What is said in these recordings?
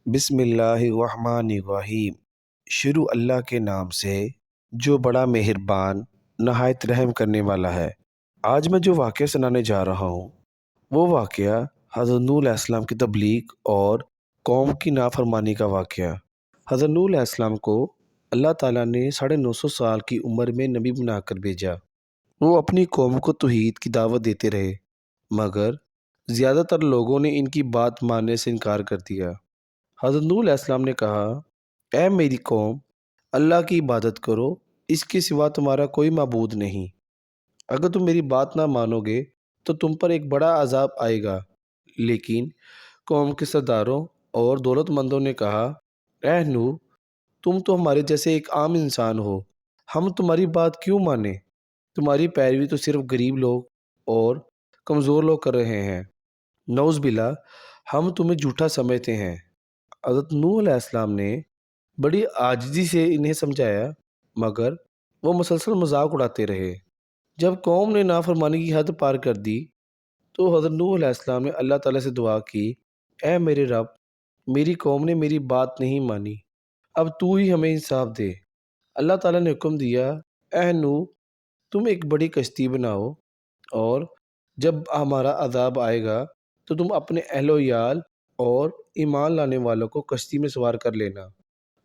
بسم اللہ الرحمن الرحیم۔ شروع اللہ کے نام سے جو بڑا مہربان نہایت رحم کرنے والا ہے۔ آج میں جو واقعہ سنانے جا رہا ہوں وہ واقعہ حضرت نوح علیہ السلام کی تبلیغ اور قوم کی نافرمانی کا واقعہ۔ حضرت نوح علیہ السلام کو اللہ تعالیٰ نے 950 سال کی عمر میں نبی بنا کر بھیجا۔ وہ اپنی قوم کو توحید کی دعوت دیتے رہے، مگر زیادہ تر لوگوں نے ان کی بات ماننے سے انکار کر دیا۔ حضرت نوح علیہ السلام نے کہا، اے میری قوم، اللہ کی عبادت کرو، اس کے سوا تمہارا کوئی معبود نہیں۔ اگر تم میری بات نہ مانو گے تو تم پر ایک بڑا عذاب آئے گا۔ لیکن قوم کے سرداروں اور دولت مندوں نے کہا، اے نوح، تم تو ہمارے جیسے ایک عام انسان ہو، ہم تمہاری بات کیوں مانیں؟ تمہاری پیروی تو صرف غریب لوگ اور کمزور لوگ کر رہے ہیں۔ نعوذ باللہ، ہم تمہیں جھوٹا سمجھتے ہیں۔ حضرت نوح علیہ السلام نے بڑی عاجزی سے انہیں سمجھایا، مگر وہ مسلسل مذاق اڑاتے رہے۔ جب قوم نے نافرمانی کی حد پار کر دی تو حضرت نوح علیہ السلام نے اللہ تعالیٰ سے دعا کی، اے میرے رب، میری قوم نے میری بات نہیں مانی، اب تو ہی ہمیں انصاف دے۔ اللہ تعالیٰ نے حکم دیا، اے نوح، تم ایک بڑی کشتی بناؤ، اور جب ہمارا عذاب آئے گا تو تم اپنے اہل و عیال اور ایمان لانے والوں کو کشتی میں سوار کر لینا۔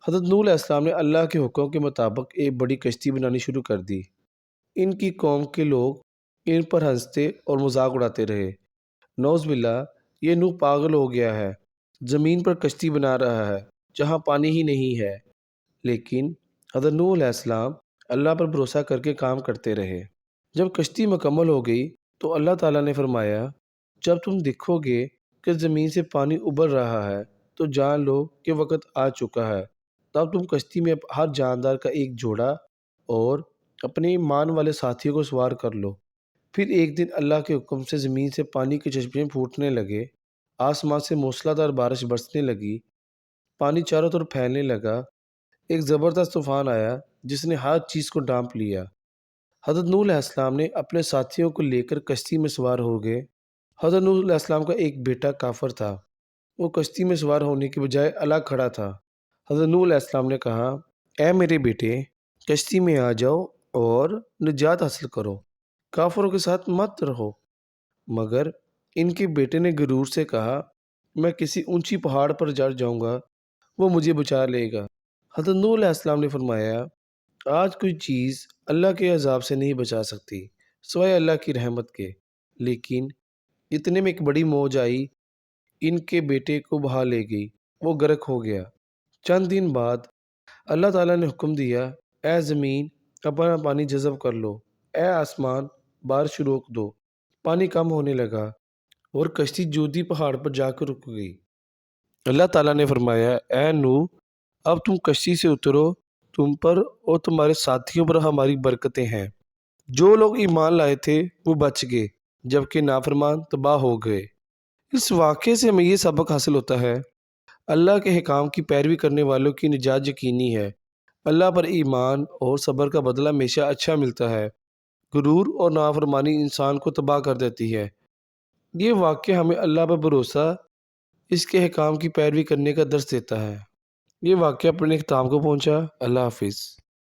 حضرت نوح علیہ السلام نے اللہ کے حکم کے مطابق ایک بڑی کشتی بنانی شروع کر دی۔ ان کی قوم کے لوگ ان پر ہنستے اور مذاق اڑاتے رہے۔ نعوذ باللہ، یہ نوح پاگل ہو گیا ہے، زمین پر کشتی بنا رہا ہے جہاں پانی ہی نہیں ہے۔ لیکن حضرت نوح علیہ السلام اللہ پر بھروسہ کر کے کام کرتے رہے۔ جب کشتی مکمل ہو گئی تو اللہ تعالیٰ نے فرمایا، جب تم دیکھو گے کہ زمین سے پانی ابل رہا ہے تو جان لو کہ وقت آ چکا ہے، تب تم کشتی میں ہر جاندار کا ایک جوڑا اور اپنے ایمان والے ساتھیوں کو سوار کر لو۔ پھر ایک دن اللہ کے حکم سے زمین سے پانی کے چشمے پھوٹنے لگے، آسمان سے موسلادھار بارش برسنے لگی، پانی چاروں طرف پھیلنے لگا، ایک زبردست طوفان آیا جس نے ہر چیز کو ڈھانپ لیا۔ حضرت نوح علیہ السلام نے اپنے ساتھیوں کو لے کر کشتی میں سوار ہو گئے۔ حضرت نوح علیہ السلام کا ایک بیٹا کافر تھا، وہ کشتی میں سوار ہونے کے بجائے الگ کھڑا تھا۔ حضرت نوح علیہ السلام نے کہا، اے میرے بیٹے، کشتی میں آ جاؤ اور نجات حاصل کرو، کافروں کے ساتھ مت رہو۔ مگر ان کے بیٹے نے غرور سے کہا، میں کسی اونچی پہاڑ پر چڑھ جاؤں گا، وہ مجھے بچا لے گا۔ حضرت نوح علیہ السلام نے فرمایا، آج کوئی چیز اللہ کے عذاب سے نہیں بچا سکتی سوائے اللہ کی رحمت کے۔ لیکن اتنے میں ایک بڑی موج آئی، ان کے بیٹے کو بہا لے گئی، وہ غرق ہو گیا۔ چند دن بعد اللہ تعالیٰ نے حکم دیا، اے زمین، اپنا پانی جذب کر لو، اے آسمان، بارش روک دو۔ پانی کم ہونے لگا اور کشتی جودی پہاڑ پر جا کر رک گئی۔ اللہ تعالیٰ نے فرمایا، اے نوح، اب تم کشتی سے اترو، تم پر اور تمہارے ساتھیوں پر ہماری برکتیں ہیں۔ جو لوگ ایمان لائے تھے وہ بچ گئے، جبکہ نافرمان تباہ ہو گئے۔ اس واقعے سے ہمیں یہ سبق حاصل ہوتا ہے، اللہ کے حکام کی پیروی کرنے والوں کی نجات یقینی ہے۔ اللہ پر ایمان اور صبر کا بدلہ ہمیشہ اچھا ملتا ہے۔ غرور اور نافرمانی انسان کو تباہ کر دیتی ہے۔ یہ واقعہ ہمیں اللہ پر بھروسہ، اس کے حکام کی پیروی کرنے کا درس دیتا ہے۔ یہ واقعہ اپنے اختتام کو پہنچا۔ اللہ حافظ۔